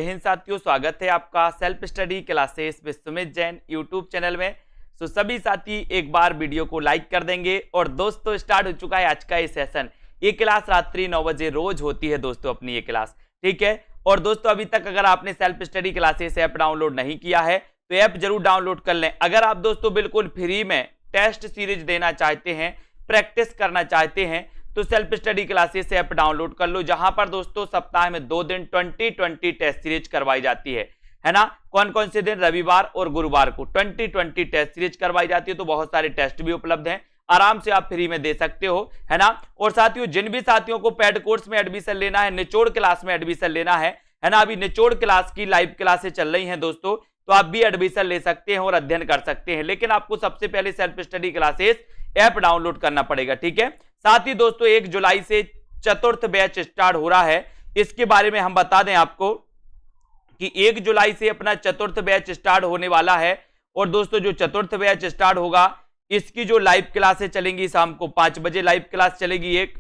हिंद साथियों, स्वागत है आपका self study classes with Sumit Jain YouTube channel में। तो सभी साथी एक बार वीडियो को लाइक कर देंगे। और दोस्तों स्टार्ट हो चुका है आज का ये सेशन। ये क्लास रात्रि 9 बजे रोज होती है दोस्तों अपनी ये क्लास, ठीक है। और दोस्तों अभी तक अगर आपने self study classes app download नहीं किया है तो ऐप जरूर डाउनलोड कर लें। अगर आप दोस्तों बिल्कुल फ्री में टेस्ट सीरीज देना चाहते हैं, प्रैक्टिस करना चाहते हैं तो self study classes app download कर लो, जहां पर दोस्तों सप्ताह में 2 दिन 20 टेस्ट सीरीज करवाई जाती है ना। कौन कौन से दिन? रविवार और गुरुवार को 20 टेस्ट सीरीज करवाई जाती है। तो बहुत सारे टेस्ट भी उपलब्ध हैं, आराम से आप फ्री में दे सकते हो, है ना। और साथियों जिन भी साथियों को पेड कोर्स में एडमिशन लेना है, निचोड़ क्लास में एडमिशन लेना है ना, अभी निचोड़ क्लास की लाइव क्लासेस चल रही हैं दोस्तों, तो आप भी एडमिशन ले सकते हैं और अध्ययन कर सकते हैं। लेकिन आपको सबसे पहले self study classes app download करना पड़ेगा, ठीक है। साथ ही दोस्तों 1 जुलाई से चतुर्थ बैच स्टार्ट हो रहा है। इसके बारे में हम बता दें आपको कि 1 जुलाई से अपना चतुर्थ बैच स्टार्ट होने वाला है। और दोस्तों जो चतुर्थ बैच स्टार्ट होगा, इसकी जो लाइव क्लासें चलेंगी शाम को 5 बजे लाइव क्लास चलेगी एक,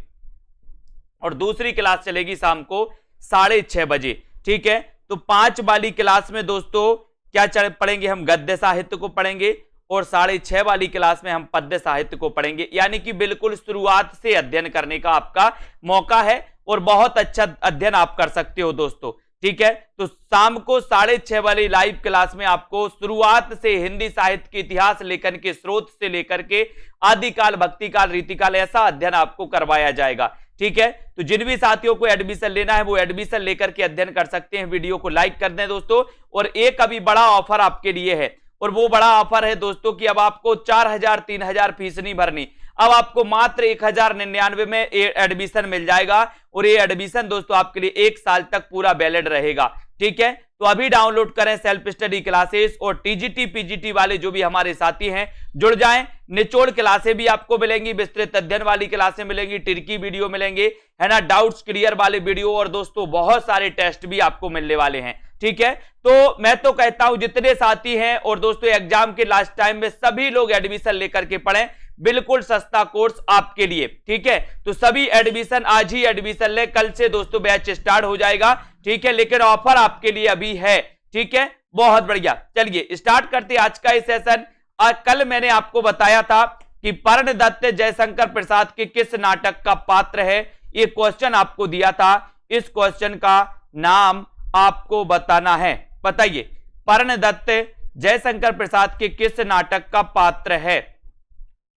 और दूसरी क्लास चलेगी शाम को 6:30 बजे, ठीक है। तो 5 वाली क्लास में दोस्तों क्या पढ़ेंगे? हम गद्य साहित्य को पढ़ेंगे, और 6:30 वाली क्लास में हम पद्य साहित्य को पढ़ेंगे। यानी कि बिल्कुल शुरुआत से अध्ययन करने का आपका मौका है और बहुत अच्छा अध्ययन आप कर सकते हो दोस्तों, ठीक है। तो शाम को 6:30 वाली लाइव क्लास में आपको शुरुआत से हिंदी साहित्य के इतिहास लेखन के स्रोत से लेकर के आदिकाल, भक्तिकाल, रीतिकाल, ऐसा अध्ययन आपको करवाया जाएगा, ठीक है। तो जिन भी साथियों को एडमिशन लेना है वो एडमिशन लेकर के अध्ययन कर सकते हैं। वीडियो को लाइक कर दें दोस्तों। और एक अभी बड़ा ऑफर आपके लिए है, और वो बड़ा ऑफर है दोस्तों कि अब आपको 4000 3000 फीस नहीं भरनी, अब आपको मात्र 1099 में एडमिशन मिल जाएगा। और ये एडमिशन दोस्तों आपके लिए 1 साल तक पूरा वैलिड रहेगा, ठीक है। तो अभी डाउनलोड करें सेल्फ स्टडी क्लासेस, और टीजीटी पीजीटी वाले जो भी हमारे साथी हैं जुड़ जाएं। निचोड़ क्लासें भी आपको मिलेंगी, विस्तृत अध्ययन वाली क्लासें मिलेंगी, टिरकी वीडियो मिलेंगे, है ना, डाउट्स क्लियर वाले वीडियो, और दोस्तों बहुत सारे टेस्ट भी आपको मिलने वाले हैं, ठीक है। तो मैं तो कहता हूं जितने साथी हैं, और दोस्तों एग्जाम के लास्ट टाइम में सभी लोग एडमिशन लेकर के पढ़ें, बिल्कुल सस्ता कोर्स आपके लिए, ठीक है। तो सभी एडमिशन आज ही एडमिशन ले, कल से दोस्तों बैच स्टार्ट हो जाएगा, ठीक है। लेकिन ऑफर आपके लिए अभी है, ठीक है। बहुत बढ़िया, चलिए स्टार्ट करते हैं आज का इस सेशन। कल मैंने आपको बताया था कि पर्ण दत्त जयशंकर प्रसाद के किस नाटक का पात्र है। ये क्वेश्चन आपको दिया था, इस क्वेश्चन का नाम आपको बताना है। बताइए पर्ण दत्त जयशंकर प्रसाद के किस नाटक का पात्र है?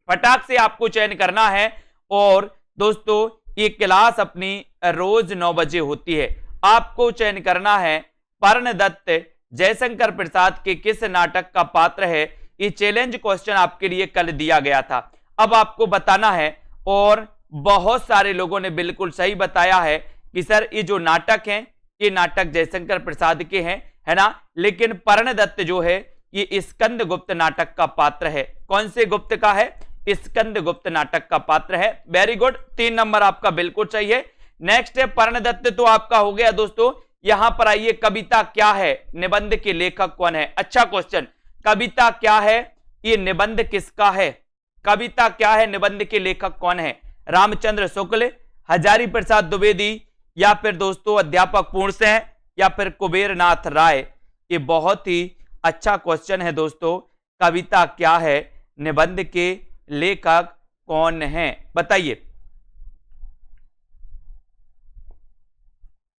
फटाक से आपको चयन करना है। और दोस्तों ये क्लास अपनी रोज 9 बजे होती है। आपको चयन करना है पर्ण दत्त जयशंकर प्रसाद के किस नाटक का पात्र है। ये चैलेंज क्वेश्चन आपके लिए कल दिया गया था, अब आपको बताना है। और बहुत सारे लोगों ने बिल्कुल सही बताया है कि सर ये जो नाटक हैं ये नाटक जयशंकर प्रसाद के हैं, है ना। लेकिन पर्ण दत्त जो है ये स्कंद गुप्त नाटक का पात्र है। कौन से गुप्त का है? स्कंद गुप्त नाटक का पात्र है। वेरी गुड, 3 नंबर आपका बिल्कुल सही है। नेक्स्ट है पर्ण दत्त तो आपका हो गया दोस्तों। यहां पर आइए, कविता क्या है, निबंध के लेखक कौन है? अच्छा क्वेश्चन, कविता क्या है, ये निबंध किसका है? कविता क्या है, निबंध के लेखक कौन है? रामचंद्र शुक्ल, हजारी प्रसाद द्विवेदी, या फिर दोस्तों अध्यापक पूर्णसेन, या फिर कुबेरनाथ राय? ये बहुत ही अच्छा क्वेश्चन है दोस्तों। कविता क्या है, निबंध के लेखक कौन है? बताइए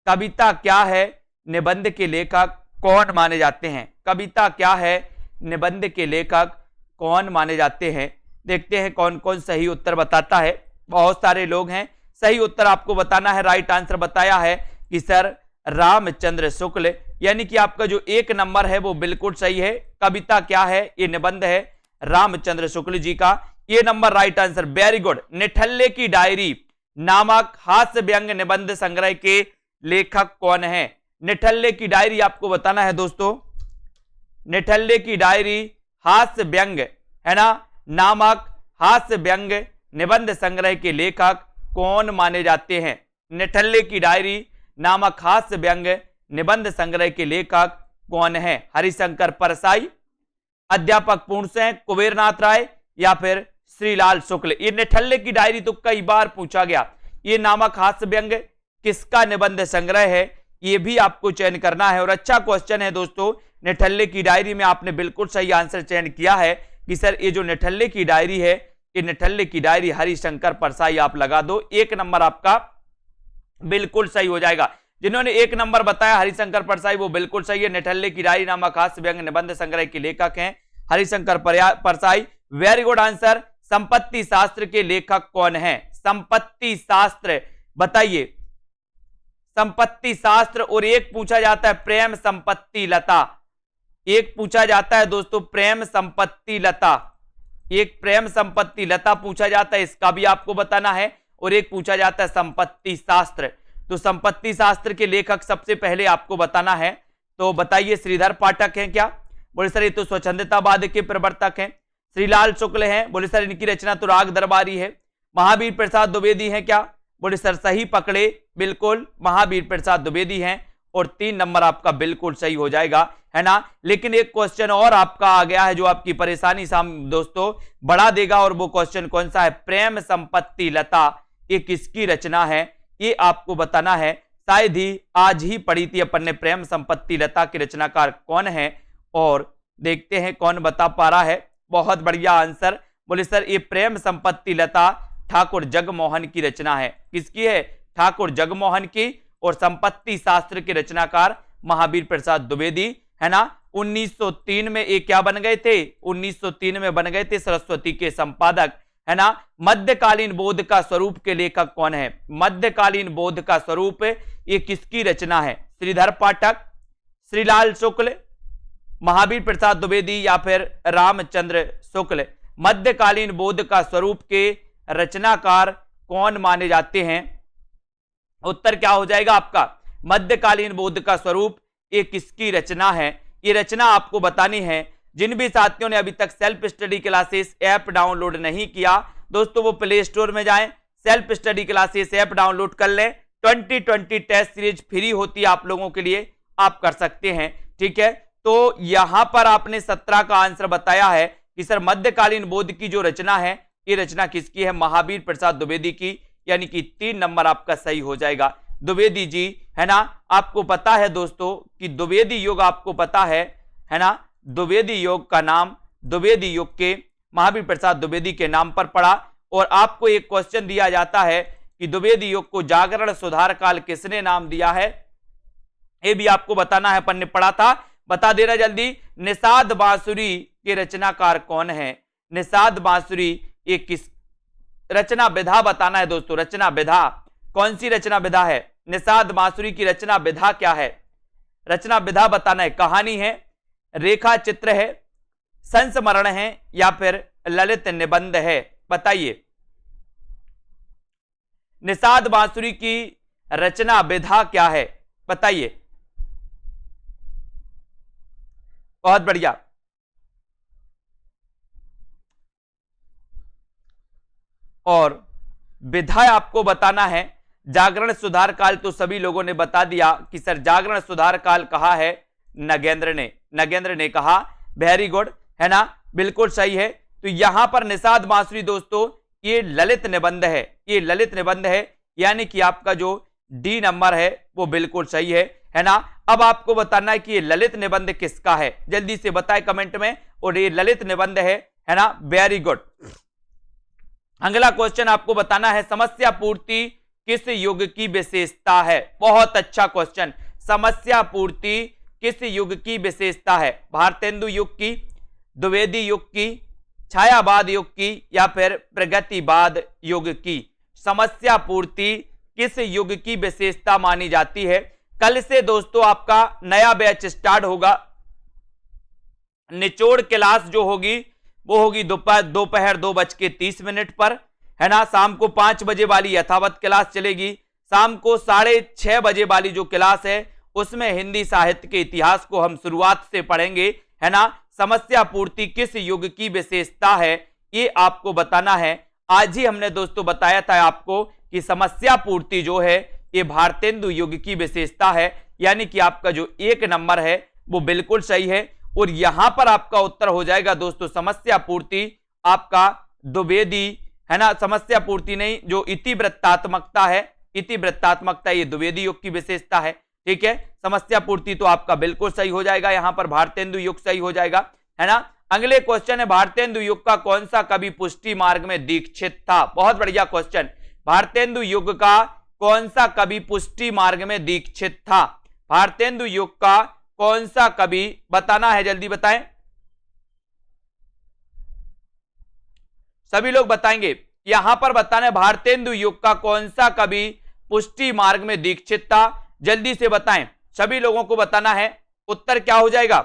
कविता क्या है, निबंध के लेखक कौन माने जाते हैं? कविता क्या है, निबंध के लेखक कौन माने जाते हैं? देखते हैं कौन कौन सही उत्तर बताता है। बहुत सारे लोग हैं, सही उत्तर आपको बताना है। राइट आंसर बताया है कि सर रामचंद्र शुक्ल, यानी कि आपका जो 1 नंबर है वो बिल्कुल सही है। कविता क्या है, ये निबंध है रामचंद्र शुक्ल जी का, ये number right answer. Very good. निठल्ले की डायरी नामक हास्य व्यंग निबंध संग्रह के लेखक कौन है? निठल्ले की डायरी आपको बताना है दोस्तों। निठल्ले की डायरी हास्य व्यंग, है ना, नामक हास्य व्यंग निबंध संग्रह के लेखक कौन माने जाते हैं? निठल्ले की डायरी नामक हास्य व्यंग निबंध संग्रह के लेखक कौन है? हरिशंकर परसाई, अध्यापक पूर्णसेन, कुबेरनाथ राय, या फिर श्रीलाल शुक्ल? ये निठल्ले की डायरी तो कई बार पूछा गया। ये नामक हास्य व्यंग किसका निबंध संग्रह है? ये भी आपको चयन करना है। और अच्छा क्वेश्चन है दोस्तों, निठल्ले की डायरी में आपने बिल्कुल सही आंसर चयन किया है कि सर ये जो निठल्ले की डायरी है, ये निठल्ले की डायरी हरिशंकर परसाई आप लगा दो, 1 नंबर आपका बिल्कुल सही हो जाएगा। जिन्होंने 1 नंबर बताया हरिशंकर परसाई वो बिल्कुल सही है। निठल्ले की डायरी नामक हास्य व्यंग्य निबंध संग्रह के लेखक हैं Harishankar Parsai. Very good answer. संपत्ति शास्त्र के लेखक कौन है? संपत्ति शास्त्र बताइए, संपत्ति शास्त्र। और एक पूछा जाता है प्रेम संपत्ति लता, एक पूछा जाता है दोस्तों प्रेम संपत्ति लता, एक प्रेम संपत्ति लता पूछा जाता है, इसका भी आपको बताना है। और एक पूछा जाता है संपत्ति शास्त्र। तो संपत्ति शास्त्र के लेखक सबसे पहले आपको बताना है, तो बताइए श्रीधर पाठक हैं क्या? बोले सर ये तो स्वच्छंदतावाद के प्रवर्तक हैं। श्रीलाल शुक्ल हैं? बोले सर इनकी रचना तो राग दरबारी है। महावीर प्रसाद द्विवेदी हैं क्या? बोले सर सही पकड़े, बिल्कुल महावीर प्रसाद द्विवेदी हैं। और 3 नंबर आपका बिल्कुल सही हो जाएगा, है ना। लेकिन एक क्वेश्चन और आपका आ गया है जो आपकी परेशानी दोस्तों बढ़ा देगा, और वो क्वेश्चन कौन सा है? प्रेम संपत्ति लता ये किसकी रचना है, ये आपको बताना है। शायद ही आज ही पढ़ी थी अपन ने प्रेम संपत्ति लता के रचनाकार कौन है, और देखते हैं कौन बता पा रहा है। बहुत बढ़िया आंसर। बोले सर ये प्रेम संपत्ति लता ठाकुर जगमोहन की रचना है। किसकी है? ठाकुर जगमोहन की। और संपत्ति शास्त्र के रचनाकार महावीर प्रसाद द्विवेदी, है ना। 1903 में ये क्या बन गए थे? 1903 में बन गए थे सरस्वती के संपादक, है ना। मध्यकालीन बोध का स्वरूप के लेखक कौन है? मध्यकालीन बोध का स्वरूप ये किसकी रचना है? श्रीधर पाठक, श्रीलाल शुक्ल, महावीर प्रसाद द्विवेदी या फिर रामचंद्र शुक्ल? मध्यकालीन बोध का स्वरूप के रचनाकार कौन माने जाते हैं? उत्तर क्या हो जाएगा आपका? मध्यकालीन बोध का स्वरूप ये किसकी रचना है? ये रचना आपको बतानी है। जिन भी साथियों ने अभी तक self study classes app download नहीं किया दोस्तों, वो प्ले स्टोर में जाएं, self study classes app download कर लें। 2020 टेस्ट सीरीज फ्री होती है आप लोगों के लिए, आप कर सकते हैं, ठीक है। तो यहां पर आपने 17 का आंसर बताया है कि सर मध्यकालीन बोध की जो रचना है ये रचना किसकी है? महावीर प्रसाद द्विवेदी की, यानी कि 3 नंबर आपका सही हो जाएगा। द्विवेदी जी, है ना। आपको पता है दोस्तों कि द्विवेदी योग आपको पता है ना। द्विवेदी योग का नाम द्विवेदी योग के महावीर प्रसाद द्विवेदी के नाम पर पड़ा। और आपको एक क्वेश्चन दिया जाता है कि द्विवेदी योग को जागरण सुधार काल किसने नाम दिया है? ये भी आपको बताना है, अपन ने पढ़ा था, बता देना जल्दी। निषाद बांसुरी के रचनाकार कौन है? निषाद बांसुरी ये किस रचना विधा बताना है दोस्तों। रचना विधा कौन सी रचना विधा है? निषाद बांसुरी की रचना विधा क्या है? रचना विधा बताना है। कहानी है, रेखा चित्र है, संस्मरण है या फिर ललित निबंध है? बताइए। निषाद बांसुरी की रचना विधा क्या है? बताइए। बहुत बढ़िया। और विधा आपको बताना है। जागरण सुधार काल तो सभी लोगों ने बता दिया कि सर जागरण सुधार काल कहा है नगेंद्र ने, नगेंद्र ने कहा। वेरी गुड, है ना, बिल्कुल सही है। तो यहां पर निषाद बांसुरी दोस्तों ये ललित निबंध है, ये ललित निबंध है, यानी कि आपका जो डी नंबर है वो बिल्कुल सही है ना। अब आपको बताना है कि ये ललित निबंध किसका है, जल्दी से बताएं कमेंट में। और ये ललित निबंध है ना। Very good. अगला क्वेश्चन आपको बताना है समस्या पूर्ति किस युग की विशेषता है? बहुत अच्छा क्वेश्चन। समस्या पूर्ति किस युग की विशेषता है? भारतेंदु युग की, द्विवेदी युग की, छायावाद युग की या फिर प्रगतिवाद युग की? समस्या पूर्ति किस युग की विशेषता मानी जाती है? कल से दोस्तों आपका नया बैच स्टार्ट होगा। निचोड़ क्लास जो होगी वो होगी दोपहर 2:30 पर, है ना। शाम को 5 बजे वाली यथावत क्लास चलेगी। शाम को 6:30 बजे वाली जो क्लास है उसमें हिंदी साहित्य के इतिहास को हम शुरुआत से पढ़ेंगे, है ना। समस्या पूर्ति किस युग की विशेषता है ये आपको बताना है। आज ही हमने दोस्तों बताया था आपको कि समस्या पूर्ति जो है ये भारतेंदु युग की विशेषता है, यानी कि आपका जो 1 नंबर है वो बिल्कुल सही है। और यहां पर आपका उत्तर हो जाएगा दोस्तों समस्या पूर्ति आपका द्विवेदी, है ना। समस्या पूर्ति नहीं, जो इतिवृत्तात्मकता है, इतिवृत्तात्मकता ये द्विवेदी युग की विशेषता है, ठीक है, समस्या पूर्ति तो आपका बिल्कुल सही हो जाएगा, यहां पर भारतेंदु युग सही हो जाएगा, है ना। अगले क्वेश्चन है, भारतेंदु युग का कौन सा कवि पुष्टि मार्ग में दीक्षित था। बहुत बढ़िया क्वेश्चन, भारतेंदु युग का कौन सा कवि पुष्टि मार्ग में दीक्षित था। भारतेंदु युग का कौन सा कवि बताना है, जल्दी बताएं, सभी लोग बताएंगे। यहां पर बताना है भारतेंदु युग का कौन सा कवि पुष्टि मार्ग में दीक्षित था, जल्दी से बताएं, सभी लोगों को बताना है। उत्तर क्या हो जाएगा,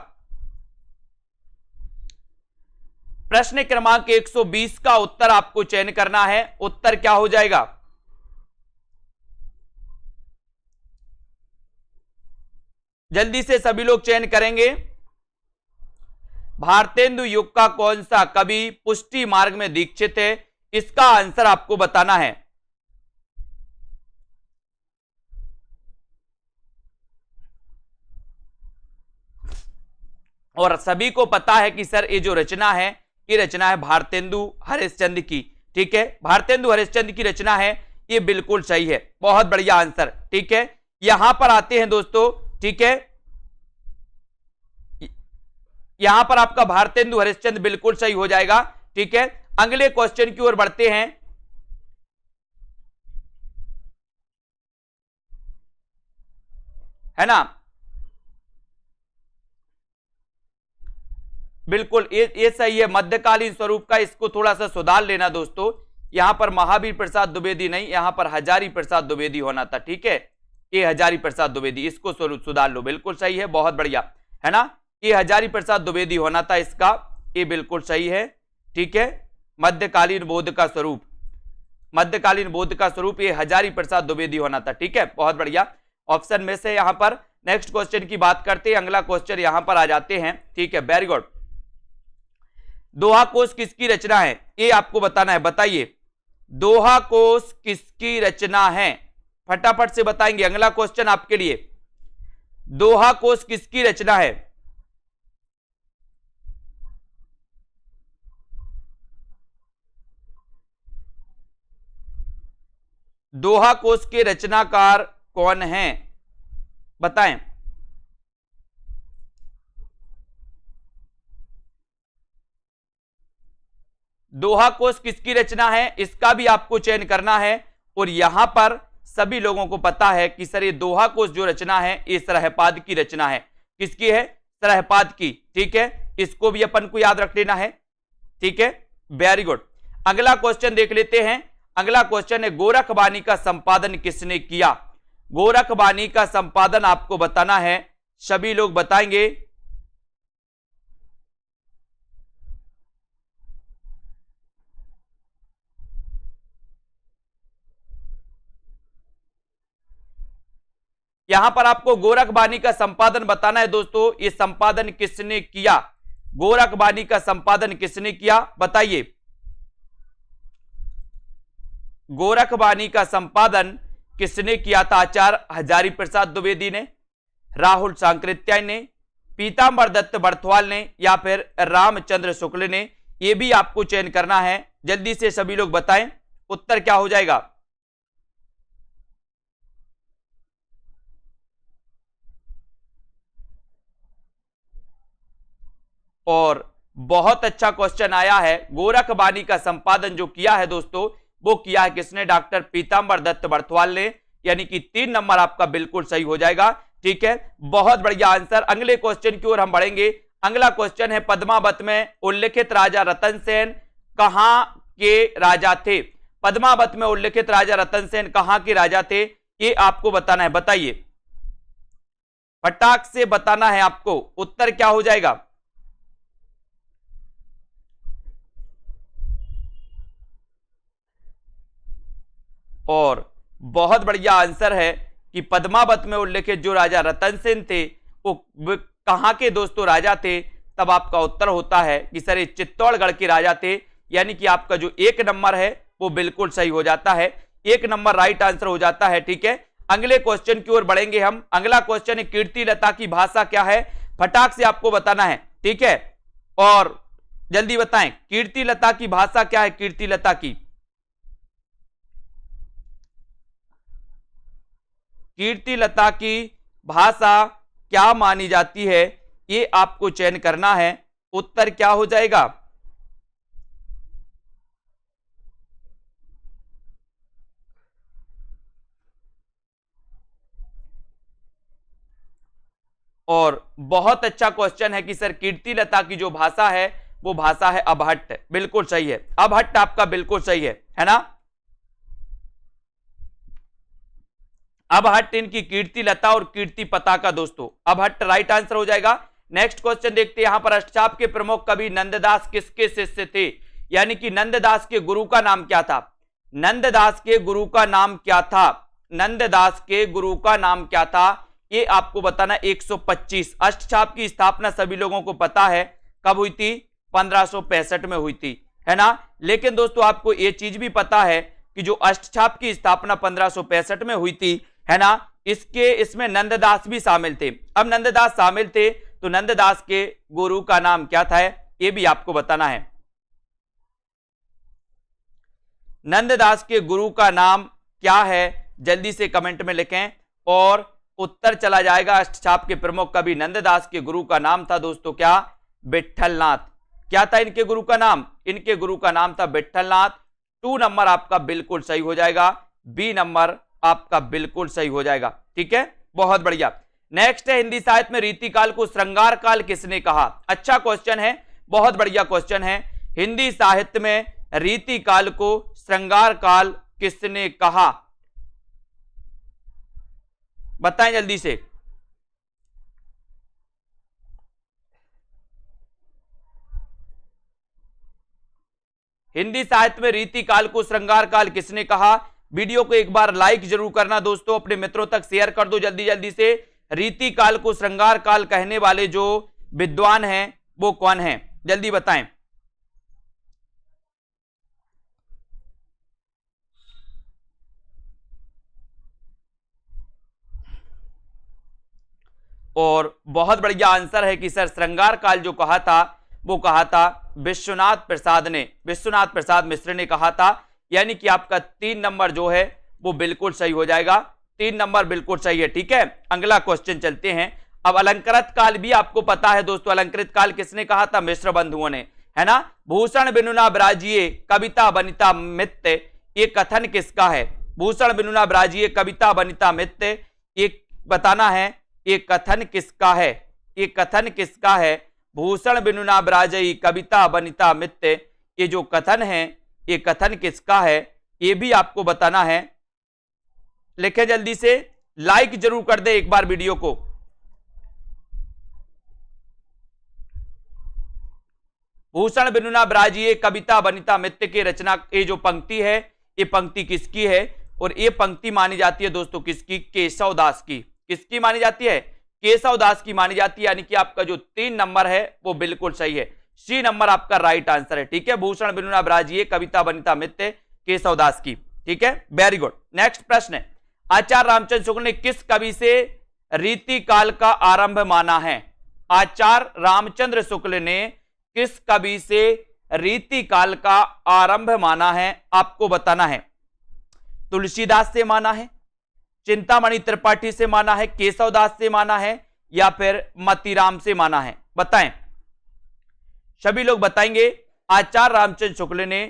प्रश्न क्रमांक 120 का उत्तर आपको चयन करना है। उत्तर क्या हो जाएगा, जल्दी से सभी लोग चयन करेंगे। भारतेंदु युग का कौन सा कवि पुष्टि मार्ग में दीक्षित है, इसका आंसर आपको बताना है। और सभी को पता है कि सर ये जो रचना है, ये रचना है भारतेंदु हरिश्चंद्र की, ठीक है, भारतेंदु हरिश्चंद्र की रचना है, ये बिल्कुल सही है, बहुत बढ़िया आंसर, ठीक है। यहां पर आते हैं दोस्तों, ठीक है, यहां पर आपका भारतेंदु हरिश्चंद्र बिल्कुल सही हो जाएगा, ठीक है। अगले क्वेश्चन की ओर बढ़ते हैं, है ना, बिल्कुल ये सही है, मध्यकालीन स्वरूप का, इसको थोड़ा सा सुधार लेना दोस्तों, यहां पर महावीर प्रसाद द्विवेदी नहीं, यहां पर हजारी प्रसाद द्विवेदी होना था, ठीक है, ये हजारी प्रसाद द्विवेदी, इसको सुधार लो, बिल्कुल सही है, बहुत बढ़िया, है ना, ये हजारी प्रसाद द्विवेदी होना था इसका, ये बिल्कुल सही है, ठीक है। मध्यकालीन बोध का स्वरूप, मध्यकालीन बोध का स्वरूप ये हजारी प्रसाद द्विवेदी होना था, ठीक है, बहुत बढ़िया, ऑप्शन में से यहां पर नेक्स्ट क्वेश्चन की बात करते हैं, अगला क्वेश्चन यहां पर आ जाते हैं, ठीक है, वेरी गुड। दोहा कोश किसकी रचना है, ये आपको बताना है, बताइए दोहा कोश किसकी रचना है, फटाफट से बताएंगे, अगला क्वेश्चन आपके लिए, दोहा कोश किसकी रचना है। दोहा कोश के रचनाकार कौन हैं, बताएं, दोहा कोश किसकी रचना है, इसका भी आपको चयन करना है। और यहां पर सभी लोगों को पता है कि सर ये दोहा कोश जो रचना है ये सरहपाद की रचना है, किसकी है, सरहपाद की, ठीक है, इसको भी अपन को याद रख लेना है, ठीक है, वेरी गुड। अगला क्वेश्चन देख लेते हैं, अगला क्वेश्चन है, गोरखबाणी का संपादन किसने किया। गोरखबाणी का संपादन आपको बताना है, सभी लोग बताएंगे, यहां पर आपको गोरखबाणी का संपादन बताना है दोस्तों, ये संपादन किसने किया, गोरखबाणी का संपादन किसने किया, बताइए, गोरखबाणी का संपादन किसने किया था, आचार्य हजारी प्रसाद द्विवेदी ने, राहुल सांकृत्यायन ने, पीतांबर दत्त बर्थवाल ने, या फिर रामचंद्र शुक्ल ने, यह भी आपको चयन करना है, जल्दी से सभी लोग बताएं, उत्तर क्या हो जाएगा। और बहुत अच्छा क्वेश्चन आया है, गोरखबाणी का संपादन जो किया है दोस्तों, वो किया है किसने, डॉक्टर पीतांबर दत्त बर्थवाल ने, यानी कि 3 नंबर आपका बिल्कुल सही हो जाएगा, ठीक है, बहुत बढ़िया आंसर। अगले क्वेश्चन की ओर हम बढ़ेंगे, अगला क्वेश्चन है, पद्मावत में उल्लेखित राजा रतन सेन कहां के राजा थे। पद्मावत में उल्लेखित राजा रतन सेन कहां के राजा थे, ये आपको बताना है, बताइए, फटाक से बताना है आपको, उत्तर क्या हो जाएगा। और बहुत बढ़िया आंसर है कि पद्मावत में उल्लेखित जो राजा रतन सेन थे वो कहां के दोस्तों राजा थे, तब आपका उत्तर होता है कि सर ये चित्तौड़गढ़ के राजा थे, यानी कि आपका जो 1 नंबर है वो बिल्कुल सही हो जाता है, 1 नंबर राइट आंसर हो जाता है, ठीक है। अगले क्वेश्चन की ओर बढ़ेंगे हम, अगला क्वेश्चन है, कीर्तिलता की भाषा क्या है, फटाक से आपको बताना है, ठीक है, और जल्दी बताएं, कीर्तिलता की भाषा क्या है, कीर्तिलता की, कीर्तिलता की भाषा क्या मानी जाती है, ये आपको चयन करना है। उत्तर क्या हो जाएगा? और बहुत अच्छा क्वेश्चन है कि सर कीर्तिलता की जो भाषा है वो भाषा है अबहट्ट। बिल्कुल सही है, अबहट्ट आपका बिल्कुल सही है ना। अबहट्ट इनकी कीर्तिलता और कीर्ति पताका दोस्तों, अबहट्ट राइट आंसर हो जाएगा। नेक्स्ट क्वेश्चन देखते हैं, यहां पर अष्टचाप के प्रमुख कवि नंददास किसके शिष्य थे, यानी कि नंददास के गुरु का नाम क्या था? नंददास के गुरु का नाम क्या था? नंददास के गुरु का नाम क्या था, ये आपको बताना। 125 अष्टचाप की स्थापना सभी लोगों को पता है कब हुई थी? 1565 में हुई थी, है ना। लेकिन दोस्तों आपको ये चीज भी पता है कि जो अष्टचाप की स्थापना 1565 में हुई थी, है ना, इसमें नंददास भी शामिल थे। अब नंददास शामिल थे तो नंददास के गुरु का नाम क्या था, ये भी आपको बताना है। नंददास के गुरु का नाम क्या है, जल्दी से कमेंट में लिखें और उत्तर चला जाएगा। अष्टचाप के प्रमुख कवि नंददास के गुरु का नाम था दोस्तों क्या? विट्ठलनाथ। क्या था इनके गुरु का नाम? इनके गुरु का नाम था विट्ठलनाथ। 2 नंबर आपका बिल्कुल सही हो जाएगा, बी नंबर आपका बिल्कुल सही हो जाएगा। ठीक है, बहुत बढ़िया। नेक्स्ट है, हिंदी साहित्य में रीतिकाल को श्रृंगार काल किसने कहा? अच्छा क्वेश्चन है, बहुत बढ़िया क्वेश्चन है। हिंदी साहित्य में रीतिकाल को श्रृंगार काल किसने कहा? बताएं जल्दी से। हिंदी साहित्य में रीतिकाल को श्रृंगार काल किसने कहा? वीडियो को एक बार लाइक जरूर करना दोस्तों, अपने मित्रों तक शेयर कर दो जल्दी जल्दी से। रीतिकाल को श्रृंगार काल कहने वाले जो विद्वान हैं वो कौन हैं, जल्दी बताएं। और बहुत बढ़िया आंसर है कि सर श्रृंगार काल जो कहा था वो कहा था विश्वनाथ प्रसाद ने, विश्वनाथ प्रसाद मिश्र ने कहा था। यानी कि आपका 3 नंबर जो है वो बिल्कुल सही हो जाएगा, 3 नंबर बिल्कुल सही है। ठीक है, अगला क्वेश्चन चलते हैं। अब अलंकृत काल भी आपको पता है दोस्तों, अलंकृत काल किसने कहा था? मिश्र बंधुओं ने, है ना। भूषण बिनुना ब्राजिए कविता बनिता मित्य, ये कथन किसका है? भूषण बिनुना ब्राजिए कविता बनिता मित्य, ये बताना है ये कथन किसका है? ये कथन किसका है? भूषण बिनुना ब्राजई कविता बनिता मित्य, ये जो कथन है ये कथन किसका है, ये भी आपको बताना है। लिखे जल्दी से, लाइक जरूर कर दे एक बार वीडियो को। भूषण बिनुना ब्राजिए कविता बनिता मित्य की रचना, ये जो पंक्ति है ये पंक्ति किसकी है? और ये पंक्ति मानी जाती है दोस्तों किसकी? केशवदास की। किसकी मानी जाती है? केशवदास की मानी जाती है। यानी कि आपका जो 3 नंबर है वो बिल्कुल सही है, सी नंबर आपका राइट आंसर है। ठीक है, भूषण बिनुना ब्राजिए कविता बनिता मित्य केशवदास की। ठीक है, वेरी गुड। नेक्स्ट प्रश्न है, आचार्य रामचंद्र शुक्ल ने किस कवि से रीतिकाल का आरंभ माना है? आचार्य रामचंद्र शुक्ल ने किस कवि से रीतिकाल का आरंभ माना है, आपको बताना है। तुलसीदास से माना है, चिंतामणि त्रिपाठी से माना है, केशवदास से माना है, या फिर मतीराम से माना है? बताएं, सभी लोग बताएंगे। आचार्य रामचंद्र शुक्ल ने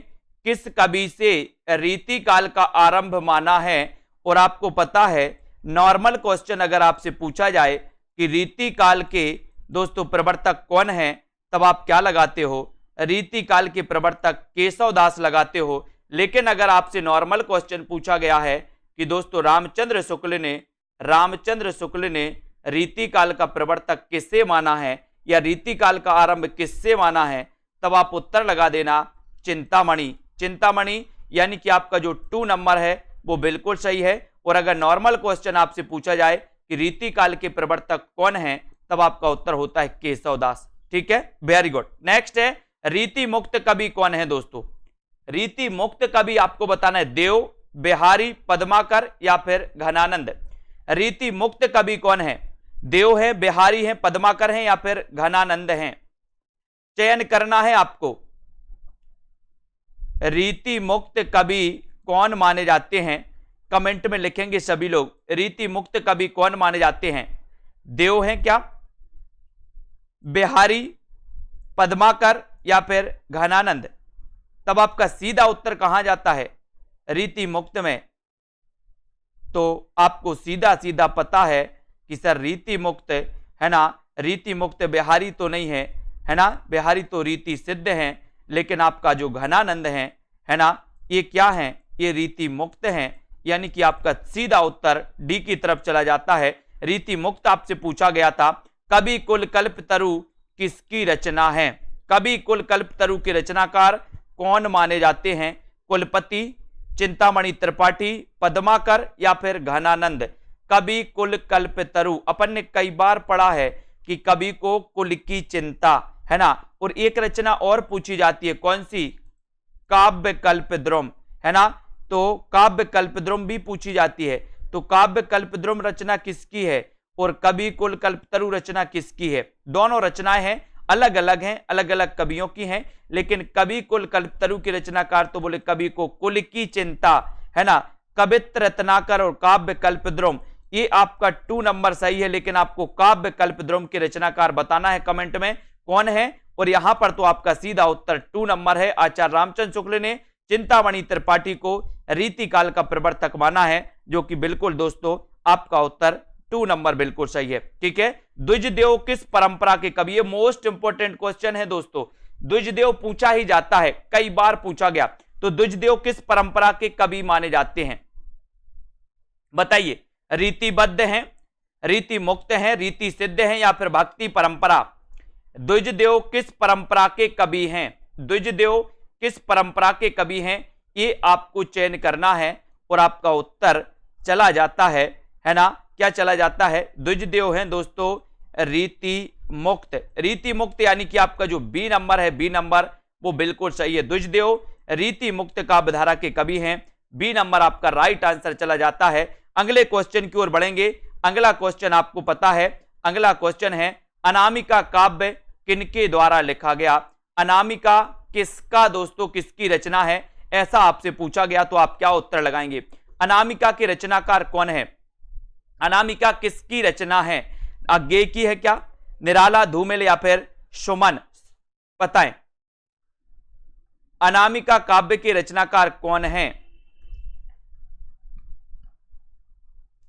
किस कवि से रीतिकाल का आरंभ माना है? और आपको पता है नॉर्मल क्वेश्चन अगर आपसे पूछा जाए कि रीतिकाल के दोस्तों प्रवर्तक कौन है, तब आप क्या लगाते हो? रीतिकाल के प्रवर्तक केशवदास लगाते हो। लेकिन अगर आपसे नॉर्मल क्वेश्चन पूछा गया है कि दोस्तों रामचंद्र शुक्ल ने रीतिकाल का प्रवर्तक किससे माना है या रीतिकाल का आरंभ किससे माना है, तब आप उत्तर लगा देना चिंतामणि। चिंतामणि यानी कि आपका जो 2 नंबर है वो बिल्कुल सही है। और अगर नॉर्मल क्वेश्चन आपसे पूछा जाए कि रीतिकाल के प्रवर्तक कौन है, तब आपका उत्तर होता है केशवदास। ठीक है, वेरी गुड। नेक्स्ट है, रीति मुक्त कवि कौन है दोस्तों? रीति मुक्त कवि आपको बताना है देव, बिहारी, पद्माकर या फिर घनानंद। रीति मुक्त कवि कौन है? देव है, बिहारी है, पद्माकर है या फिर घनानंद है? चयन करना है आपको। रीति मुक्त कवि कौन माने जाते हैं? कमेंट में लिखेंगे सभी लोग, रीति मुक्त कवि कौन माने जाते हैं? देव हैं क्या, बिहारी, पद्माकर या फिर घनानंद? तब आपका सीधा उत्तर कहां जाता है, रीति मुक्त में। तो आपको सीधा सीधा पता है कि सर रीति मुक्त है ना, रीति मुक्त बिहारी तो नहीं है ना, बिहारी तो रीति सिद्ध हैं, लेकिन आपका जो घनानंद है ना, ये क्या है, ये रीति मुक्त हैं। यानी कि आपका सीधा उत्तर डी की तरफ चला जाता है, रीति मुक्त। आपसे पूछा गया था कवि कुल कल्पतरु किसकी रचना है, कवि कुल कल्पतरु के रचनाकार कौन माने जाते हैं, कुलपति, चिंतामणि त्रिपाठी, पद्माकर या फिर घनानंद? कवि कुल कल्पतरु अपन ने कई बार पढ़ा है कि कवि को कुल की चिंता है ना, और एक रचना और पूछी जाती है, कौन सी, काव्य कल्पद्रुम है ना, तो काव्य कल्पद्रुम भी पूछी जाती है। तो काव्य कल्पद्रुम रचना किसकी है और कवि कुल कल्पतरु रचना किसकी है? दोनों रचनाएं हैं, अलग अलग हैं, अलग अलग कवियों की हैं, लेकिन कवि कुल कल्पतरु के रचनाकार तो बोले कवि को कुल की चिंता है ना, कवित्र रत्नाकर और काव्य कल्पद्रुम। ये आपका 2 नंबर सही है, लेकिन आपको काव्य कल्पद्रुम के रचनाकार बताना है कमेंट में कौन है, और यहां पर तो आपका सीधा उत्तर 2 नंबर है। आचार्य रामचंद्र शुक्ल ने चिंतामणि त्रिपाठी को रीतिकाल का प्रवर्तक माना है, जो कि बिल्कुल दोस्तों आपका उत्तर 2 नंबर बिल्कुल सही है। ठीक है, द्विजदेव किस परंपरा के कवि? ये मोस्ट इंपोर्टेंट क्वेश्चन है दोस्तों, द्विजदेव पूछा ही जाता है, कई बार पूछा गया। तो द्विजदेव किस परंपरा के कवि माने जाते हैं, बताइए? रीतिबद्ध हैं, रीति मुक्त हैं, रीति सिद्ध हैं या फिर भक्ति परंपरा? द्विजदेव किस परंपरा के कवि हैं, द्विजदेव किस परंपरा के कवि हैं, ये आपको चयन करना है और आपका उत्तर चला जाता है ना, क्या चला जाता है? द्विजदेव हैं दोस्तों रीति मुक्त। रीति मुक्त यानी कि आपका जो बी नंबर है, बी नंबर वो बिल्कुल सही है। द्विजदेव रीति मुक्त काव्यधारा के कवि हैं, बी नंबर आपका राइट आंसर चला जाता है। अगले क्वेश्चन की ओर बढ़ेंगे। अगला क्वेश्चन आपको पता है, अगला क्वेश्चन है अनामिका काव्य किनके द्वारा लिखा गया? अनामिका किसका दोस्तों, किसकी रचना है, ऐसा आपसे पूछा गया तो आप क्या उत्तर लगाएंगे? अनामिका के रचनाकार कौन है? अनामिका किसकी रचना है? आगे की है क्या, निराला, धूमिल या फिर सुमन? बताएं, अनामिका काव्य के रचनाकार कौन है,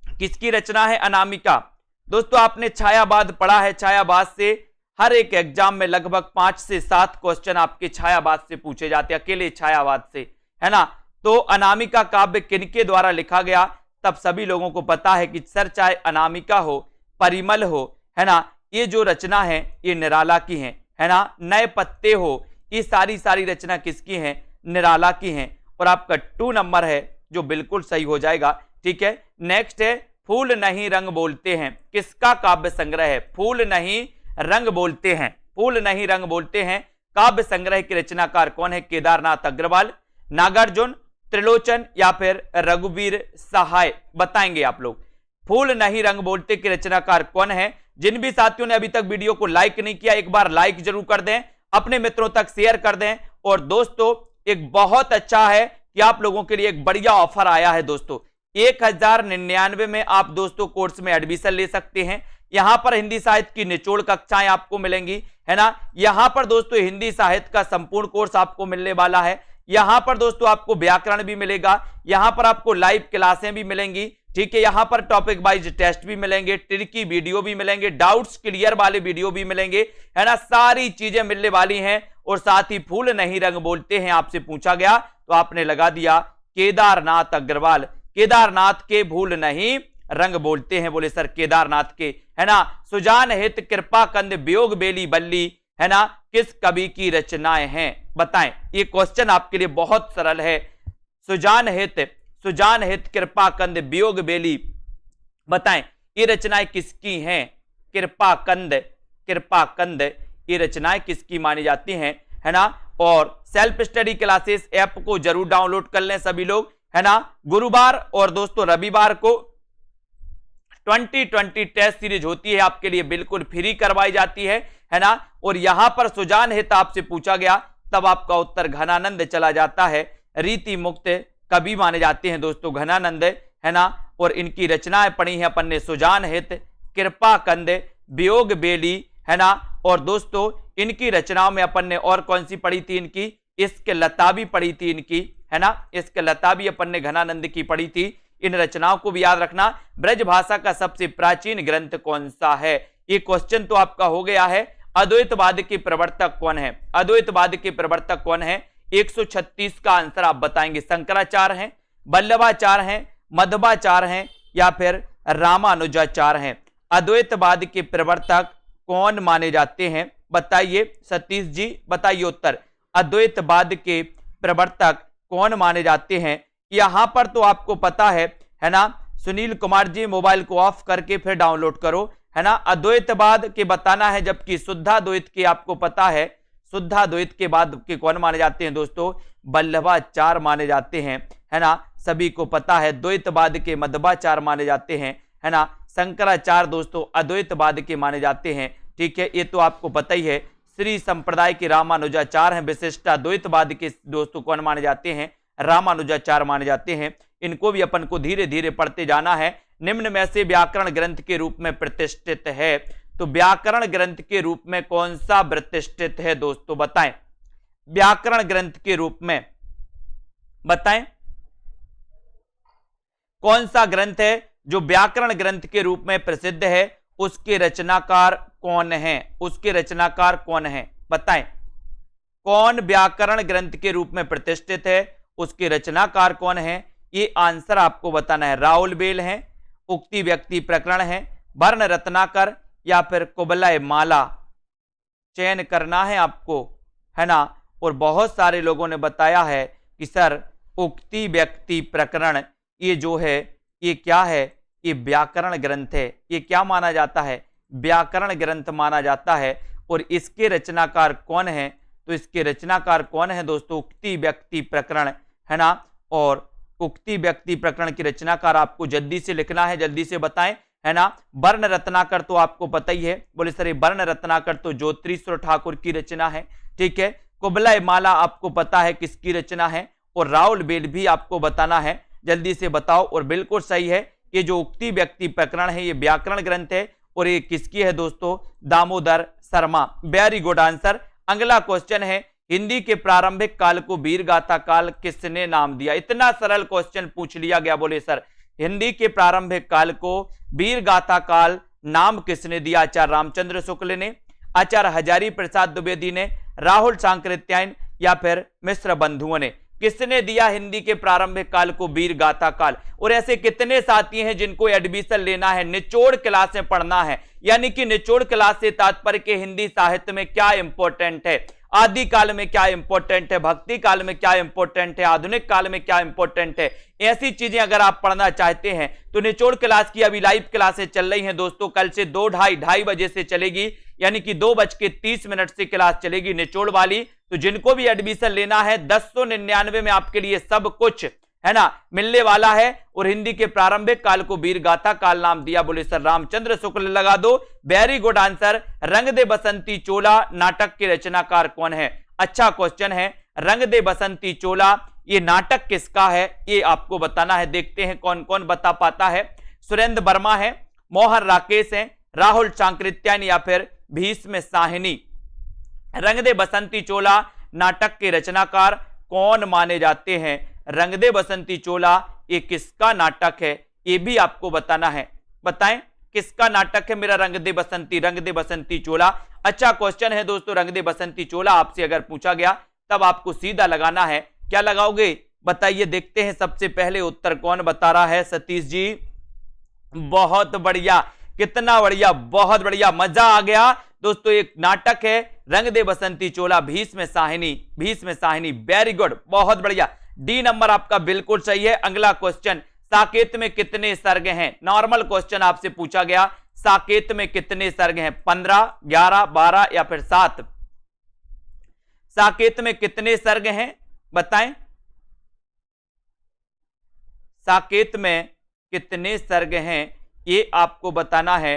किसकी रचना है अनामिका? दोस्तों आपने छायावाद पढ़ा है, छायावाद से हर एक एग्जाम में लगभग 5 से 7 क्वेश्चन आपके छायावाद से पूछे जाते हैं, अकेले छायावाद से, है ना। तो अनामिका काव्य किनके द्वारा लिखा गया? तब सभी लोगों को पता है कि सर चाहे अनामिका हो, परिमल हो, है ना, ये जो रचना है ये निराला की है ना। नए पत्ते हो, ये सारी रचना किसकी है? निराला की है। और आपका 2 नंबर है जो बिल्कुल सही हो जाएगा। ठीक है, नेक्स्ट है फूल नहीं रंग बोलते हैं, किसका काव्य संग्रह है? फूल नहीं रंग बोलते हैं, फूल नहीं रंग बोलते हैं काव्य संग्रह के रचनाकार कौन है? केदारनाथ अग्रवाल, नागार्जुन, त्रिलोचन या फिर रघुवीर सहाय? बताएंगे आप लोग। फूल नहीं रंग बोलते के रचनाकार कौन है? जिन भी साथियों ने अभी तक वीडियो को लाइक नहीं किया, एक बार लाइक जरूर कर दें, अपने मित्रों तक शेयर कर दें। और दोस्तों एक बहुत अच्छा है कि आप लोगों के लिए एक बढ़िया ऑफर आया है दोस्तों, 1099 में आप दोस्तों कोर्स में एडमिशन ले सकते हैं। यहां पर हिंदी साहित्य की निचोड़ कक्षाएं आपको मिलेंगी, है ना। यहां पर दोस्तों हिंदी साहित्य का संपूर्ण कोर्स आपको मिलने वाला है। यहां पर दोस्तों आपको व्याकरण भी मिलेगा, यहां पर आपको लाइव क्लासें भी मिलेंगी। ठीक है, यहां पर टॉपिक वाइज टेस्ट भी मिलेंगे, ट्रिकी वीडियो भी मिलेंगे, डाउट्स क्लियर वाले वीडियो भी मिलेंगे, है ना। सारी चीजें मिलने वाली हैं। और साथ ही फूल नहीं रंग बोलते हैं आपसे पूछा गया तो आपने लगा दिया केदारनाथ अग्रवाल। केदारनाथ के फूल नहीं रंग बोलते हैं, बोले सर केदारनाथ के, है ना। सुजान हित कृपा कंद वियोग बेली बल्ली, है ना, किस कवि की रचनाएं हैं? बताएं, ये क्वेश्चन आपके लिए बहुत सरल है। सुजान हित कृपा कंद वियोग बेली, बताएं ये रचनाएं किसकी हैं? कृपा कंद ये रचनाएं किसकी मानी जाती हैं, है ना। और सेल्फ स्टडी क्लासेस ऐप को जरूर डाउनलोड कर लें सभी लोग, है ना। गुरुवार और दोस्तों रविवार को 2020 टेस्ट सीरीज होती है, आपके लिए बिल्कुल फ्री करवाई जाती है ना। और यहां पर सुजान हित आपसे पूछा गया तब आपका उत्तर घनानंद चला जाता है। रीति मुक्त कवि माने जाते हैं दोस्तों घनानंद, है ना। और इनकी रचनाएं पढ़ी हैं अपन ने, सुजान हित, कृपा कंद, वियोग बेली, है ना। और दोस्तों इनकी रचनाओं में अपन ने और कौन सी पढ़ी थी, इनकी इश्क लता भी पढ़ी थी इनकी, है ना। इश्क लता भी अपन ने घनानंद की पढ़ी थी। इन रचनाओं को भी याद रखना। ब्रज भाषा का सबसे प्राचीन ग्रंथ कौन सा है, ये क्वेश्चन तो आपका हो गया है। अद्वैतवाद के प्रवर्तक कौन है, अद्वैतवाद के प्रवर्तक कौन है। 136 का आंसर आप बताएंगे। शंकराचार्य हैं, वल्लभाचार्य हैं, मध्वाचार्य हैं या फिर रामानुजाचार्य हैं। अद्वैतवाद के प्रवर्तक कौन माने जाते हैं, बताइए सतीश जी, बताइए उत्तर। अद्वैतवाद के प्रवर्तक कौन माने जाते हैं। यहां पर तो आपको पता है ना। सुनील कुमार जी मोबाइल को ऑफ करके फिर डाउनलोड करो, है ना। अद्वैतवाद के बताना है, जबकि शुद्धाद्वैत के आपको पता है। शुद्धाद्वैत के बाद के कौन माने जाते हैं दोस्तों, वल्लभाचार्य माने जाते हैं, है ना। सभी को पता है। द्वैतवाद के मध्वाचार्य माने जाते हैं, है ना। शंकराचार्य दोस्तों अद्वैतवाद के माने जाते हैं, ठीक है, ये तो आपको पता ही है। श्री संप्रदाय के रामानुजाचार्य हैं। विशिष्टाद्वैतवाद के दोस्तों कौन माने जाते हैं, रामानुजाचार्य माने जाते हैं। इनको भी अपन को धीरे धीरे पढ़ते जाना है। निम्न में से व्याकरण ग्रंथ के रूप में प्रतिष्ठित है, तो व्याकरण ग्रंथ के रूप में कौन सा प्रतिष्ठित है दोस्तों, बताएं। व्याकरण ग्रंथ के रूप में बताएं कौन सा ग्रंथ है जो व्याकरण ग्रंथ के रूप में प्रसिद्ध है, उसके रचनाकार कौन है, उसके रचनाकार कौन है, बताएं। कौन व्याकरण ग्रंथ के रूप में प्रतिष्ठित है, उसके रचनाकार कौन है, ये आंसर आपको बताना है। राहुल बेल हैं, उक्ति व्यक्ति प्रकरण है, वर्ण रत्नाकर या फिर कुबलय माला, चयन करना है आपको, है ना। और बहुत सारे लोगों ने बताया है कि सर उक्ति व्यक्ति प्रकरण ये जो है ये क्या है, ये व्याकरण ग्रंथ है। ये क्या माना जाता है, व्याकरण ग्रंथ माना जाता है। और इसके रचनाकार कौन है, तो इसके रचनाकार कौन है दोस्तों, उक्ति व्यक्ति प्रकरण, है ना। और उक्ति व्यक्ति प्रकरण की रचनाकार आपको जल्दी से लिखना है, जल्दी से बताएं, है ना। वर्ण रत्नाकर तो आपको पता ही है, बोले सर ये वर्ण रत्नाकर तो ज्योतिश्वर ठाकुर की रचना है, ठीक है। कुबलय माला आपको पता है किसकी रचना है, और राहुल बेल भी आपको बताना है, जल्दी से बताओ। और बिल्कुल सही है, ये जो उक्ति व्यक्ति प्रकरण है ये व्याकरण ग्रंथ है, और ये किसकी है दोस्तों, Damodar Sharma. Very good answer. अगला क्वेश्चन है, हिंदी के प्रारंभिक काल को वीर गाथा काल किसने नाम दिया। इतना सरल क्वेश्चन पूछ लिया गया, बोले सर हिंदी के प्रारंभिक काल को वीर गाथा काल नाम किसने दिया। आचार्य रामचंद्र शुक्ल ने, आचार्य हजारी प्रसाद द्विवेदी ने, राहुल सांकृत्यायन या फिर मिश्र बंधुओं ने। किसने दिया हिंदी के प्रारंभिक काल को वीर गाथा काल। और ऐसे कितने साथी हैं जिनको एडमिशन लेना है, निचोड़ क्लास में पढ़ना है, यानी कि निचोड़ क्लास से तात्पर्य के हिंदी साहित्य में क्या इंपॉर्टेंट है, आदि काल में क्या इंपॉर्टेंट है, भक्ति काल में क्या इंपॉर्टेंट है, आधुनिक काल में क्या इंपॉर्टेंट है, ऐसी चीजें अगर आप पढ़ना चाहते हैं तो निचोड़ क्लास की अभी लाइव क्लासेस चल रही हैं दोस्तों। कल से 2:30 बजे से चलेगी, यानी कि 2:30 से क्लास चलेगी निचोड़ वाली। तो जिनको भी एडमिशन लेना है 1099 में आपके लिए सब कुछ, है ना, मिलने वाला है। और हिंदी के प्रारंभिक काल को वीर गाथा काल नाम दिया, बोले सर रामचंद्र शुक्ल लगा दो। Very good answer. रंग दे बसंती चोला नाटक के रचनाकार कौन है। अच्छा क्वेश्चन है, रंग दे बसंती चोला ये नाटक किसका है, ये आपको बताना है। देखते हैं कौन कौन बता पाता है। सुरेंद्र वर्मा है, मोहन राकेश है, राहुल सांकृत्यायन या फिर भीष्म साहिनी। रंग दे बसंती चोला नाटक के रचनाकार कौन माने जाते हैं। रंग दे बसंती चोला ये किसका नाटक है, ये भी आपको बताना है। बताएं किसका नाटक है मेरा रंग दे बसंती चोला। अच्छा क्वेश्चन है दोस्तों, रंग दे बसंती चोला आपसे अगर पूछा गया तब आपको सीधा लगाना है। क्या लगाओगे बताइए, देखते हैं सबसे पहले उत्तर कौन बता रहा है। सतीश जी बहुत बढ़िया, कितना बढ़िया, बहुत बढ़िया, मजा आ गया दोस्तों। एक नाटक है रंग दे बसंती चोला, भीष्म साहिनी। वेरी गुड, बहुत बढ़िया। डी नंबर आपका बिल्कुल सही है। अगला क्वेश्चन, साकेत में कितने सर्ग हैं। नॉर्मल क्वेश्चन आपसे पूछा गया, साकेत में कितने सर्ग हैं, 15, 11, 12 या फिर 7। साकेत में कितने सर्ग हैं बताएं। साकेत में कितने सर्ग हैं ये आपको बताना है।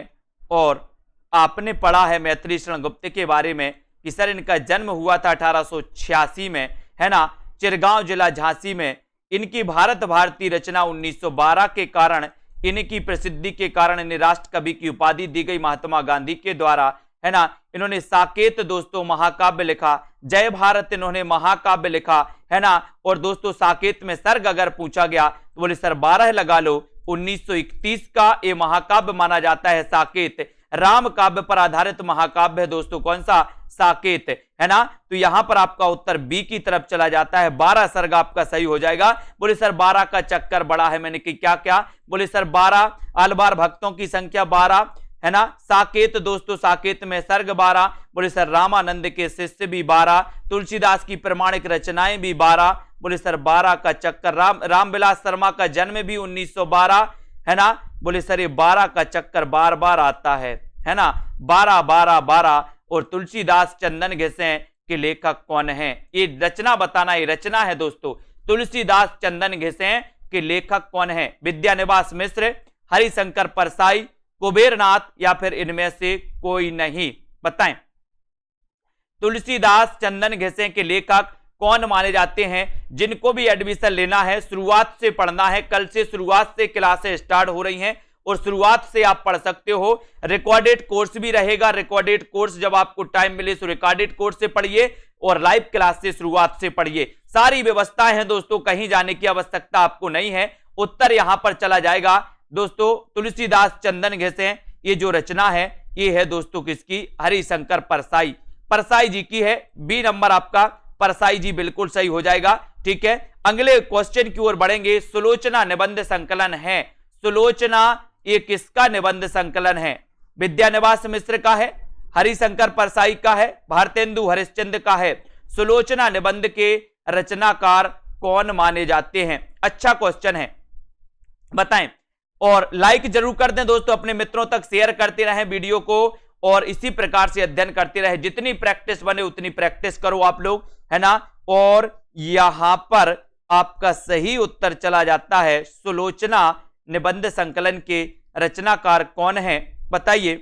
और आपने पढ़ा है मैथिली शरण गुप्त के बारे में कि सर इनका जन्म हुआ था 1886 में, है ना, चिरगांव जिला झांसी में। इनकी भारत भारती रचना 1912 के कारण इनकी प्रसिद्धि के कारण इन्हें राष्ट्र कवि की उपाधि दी गई महात्मा गांधी के द्वारा, है ना। इन्होंने साकेत दोस्तों महाकाव्य लिखा, जय भारत इन्होंने महाकाव्य लिखा, है ना। और दोस्तों साकेत में सर्ग अगर पूछा गया तो बोले सर 12 लगा लो। 1931 का ये महाकाव्य माना जाता है साकेत। राम काव्य पर आधारित महाकाव्य है दोस्तों कौन सा, साकेत, है ना। तो यहां पर आपका उत्तर बी की तरफ चला जाता है, 12 सर्ग आपका सही हो जाएगा। बोले सर 12 का चक्कर बड़ा है, मैंने कि क्या क्या, बोले सर 12, अलबार भक्तों की संख्या 12, है ना। साकेत दोस्तों साकेत में सर्ग 12, बोले सर रामानंद के शिष्य भी 12, तुलसीदास की प्रमाणिक रचनाएं भी 12, बोले सर 12 का चक्कर। रामविलास शर्मा का जन्म भी 1912, है ना। बोले सर ये 12 का चक्कर बार बार आता है ना। 12 12 12। और तुलसीदास चंदन घिसें के लेखक कौन है, ये रचना बताना, ये रचना है दोस्तों। तुलसीदास चंदन घिसें के लेखक कौन है, विद्यानिवास मिश्र, हरिशंकर परसाई, कुबेरनाथ या फिर इनमें से कोई नहीं, बताएं। तुलसीदास चंदन घिसें के लेखक कौन माने जाते हैं। जिनको भी एडमिशन लेना है शुरुआत से पढ़ना है, कल से शुरुआत से क्लासेस स्टार्ट हो रही हैं और शुरुआत से आप पढ़ सकते हो। रिकॉर्डेड कोर्स भी रहेगा, रिकॉर्डेड कोर्स जब आपको टाइम मिले तो रिकॉर्डेड कोर्स से पढ़िए और लाइव क्लास से शुरुआत से पढ़िए। सारी व्यवस्थाएं हैं दोस्तों, कहीं जाने की आवश्यकता आपको नहीं है। उत्तर यहां पर चला जाएगा दोस्तों, तुलसीदास चंदन घिसें ये जो रचना है ये है दोस्तों किसकी, हरिशंकर परसाई, परसाई जी की है। बी नंबर आपका परसाई जी बिल्कुल सही हो जाएगा, ठीक है। अगले क्वेश्चन की ओर बढ़ेंगे। सुलोचना निबंध संकलन है, सुलोचना ये किसका निबंध संकलन है, विद्यानिवास मिश्र का है, हरिशंकर परसाई का है, भारतेंदु हरिश्चंद्र का है। सुलोचना निबंध के रचनाकार कौन माने जाते हैं, अच्छा क्वेश्चन है, बताएं। और लाइक जरूर कर दें दोस्तों, अपने मित्रों तक शेयर करते रहें वीडियो को और इसी प्रकार से अध्ययन करते रहे। जितनी प्रैक्टिस बने उतनी प्रैक्टिस करो आप लोग, है ना। और यहां पर आपका सही उत्तर चला जाता है सुलोचना निबंध संकलन के रचनाकार कौन है, बताइए,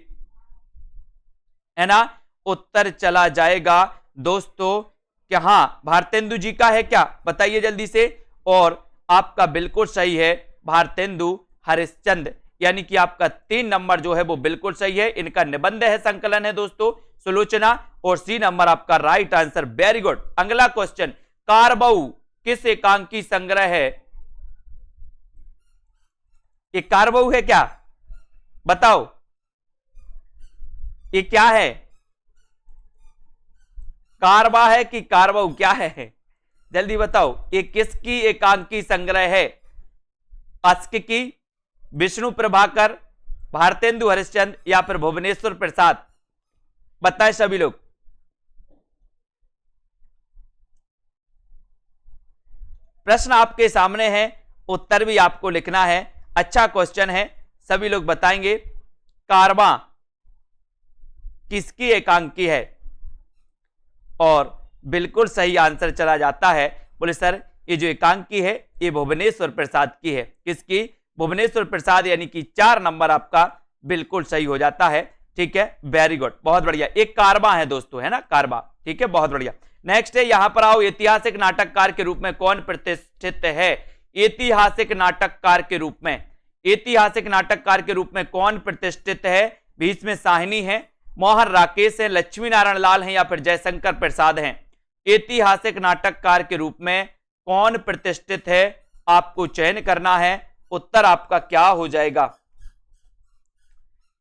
है ना। उत्तर चला जाएगा दोस्तों क्या, हाँ भारतेंदु जी का है क्या, बताइए जल्दी से। और आपका बिल्कुल सही है भारतेंदु हरिश्चंद्र, यानी कि आपका 3 नंबर जो है वो बिल्कुल सही है। इनका निबंध है संकलन है दोस्तों सुलोचना, और सी नंबर आपका राइट आंसर, वेरी गुड। अगला क्वेश्चन, कारबऊ किस एकांकी संग्रह है, ये कारबऊ है क्या, बताओ ये क्या है, कारबा है कि कारबऊ क्या है, जल्दी बताओ। ये किसकी एकांकी संग्रह है, अस्किकी, विष्णु प्रभाकर, भारतेंदु हरिश्चंद्र या फिर भुवनेश्वर प्रसाद, बताएं सभी लोग। प्रश्न आपके सामने है, उत्तर भी आपको लिखना है, अच्छा क्वेश्चन है, सभी लोग बताएंगे। कारवां किसकी एकांकी है, और बिल्कुल सही आंसर चला जाता है, बोले सर ये जो एकांकी है ये भुवनेश्वर प्रसाद की है, किसकी, भुवनेश्वर प्रसाद, यानी कि 4 नंबर आपका बिल्कुल सही हो जाता है, ठीक है, वेरी गुड, बहुत बढ़िया। एक कारवां है दोस्तों, है ना, कारवां, ठीक है, बहुत बढ़िया। नेक्स्ट है, यहां पर आओ, ऐतिहासिक नाटककार के रूप में कौन प्रतिष्ठित है, ऐतिहासिक नाटककार के रूप में, ऐतिहासिक नाटककार के रूप में कौन प्रतिष्ठित है, बीच में साहिनी है, मोहन राकेश है, लक्ष्मी नारायण लाल है या फिर जयशंकर प्रसाद हैं। ऐतिहासिक नाटककार के रूप में कौन प्रतिष्ठित है, आपको चयन करना है, उत्तर आपका क्या हो जाएगा।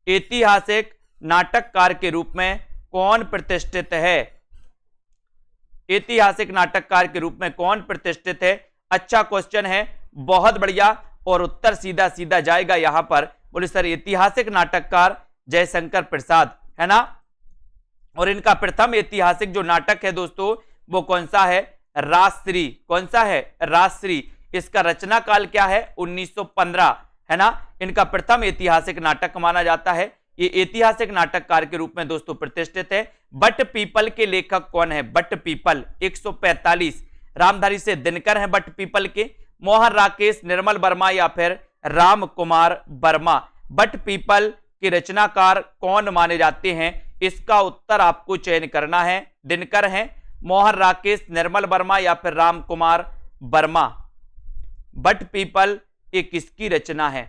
ऐतिहासिक नाटककार के रूप में कौन प्रतिष्ठित है, ऐतिहासिक नाटककार के रूप में कौन प्रतिष्ठित है, अच्छा क्वेश्चन है, बहुत बढ़िया। और उत्तर सीधा सीधा जाएगा यहां पर, बोले सर ऐतिहासिक नाटककार जयशंकर प्रसाद, है ना। और इनका प्रथम ऐतिहासिक जो नाटक है दोस्तों वो कौन सा है, राजश्री, कौन सा है, राजश्री। इसका रचना काल क्या है, 1915, है ना। इनका प्रथम ऐतिहासिक नाटक माना जाता है। ये ऐतिहासिक नाटककार के रूप में दोस्तों प्रतिष्ठित है। बट पीपल के लेखक कौन है, बट पीपल 145, रामधारी से दिनकर हैं बट पीपल के, मोहन राकेश, निर्मल वर्मा या फिर राम कुमार वर्मा। बट पीपल के रचनाकार कौन माने जाते हैं, इसका उत्तर आपको चयन करना है, दिनकर हैं, मोहन राकेश, निर्मल वर्मा या फिर राम कुमार वर्मा। बट पीपल ये किसकी रचना है,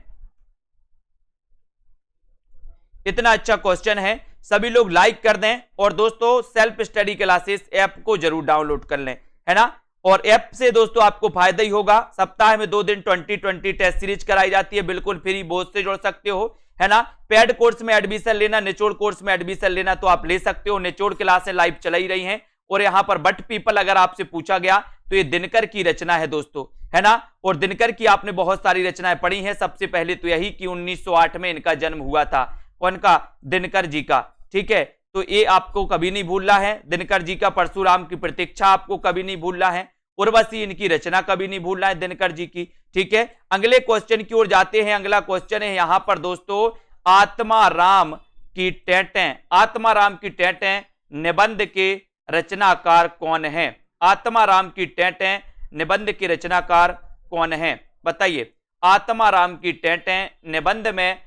इतना अच्छा क्वेश्चन है, सभी लोग लाइक कर दें और दोस्तों सेल्फ स्टडी क्लासेस ऐप को जरूर डाउनलोड कर लें, है ना। और ऐप से दोस्तों आपको फायदा ही होगा। सप्ताह में 2 दिन 2020 टेस्ट सीरीज कराई जाती है, बिल्कुल फ्री, बोझ से जुड़ सकते हो, है ना। पेड कोर्स में एडमिशन लेना, निचोड़ कोर्स में एडमिशन लेना तो आप ले सकते हो। निचोड़ क्लासें लाइव चलाई रही हैं और यहां पर बट पीपल अगर आपसे पूछा गया तो ये दिनकर की रचना है दोस्तों, है ना। और दिनकर की आपने बहुत सारी रचनाएं पढ़ी हैं। सबसे पहले तो यही कि 1908 में इनका जन्म हुआ था, कौन का, दिनकर जी का, ठीक है। तो ये आपको कभी नहीं भूलना है, दिनकर जी का। परशुराम की प्रतीक्षा आपको कभी नहीं भूलना है। उर्वशी इनकी रचना कभी नहीं भूलना है, दिनकर जी की, ठीक है। अगले क्वेश्चन की ओर जाते हैं। अगला क्वेश्चन है यहां पर दोस्तों, आत्माराम की टेटें, आत्माराम की टेटें निबंध के रचनाकार कौन है? आत्माराम की टेटें निबंध के रचनाकार कौन है? बताइए। आत्माराम की टेटें निबंध में,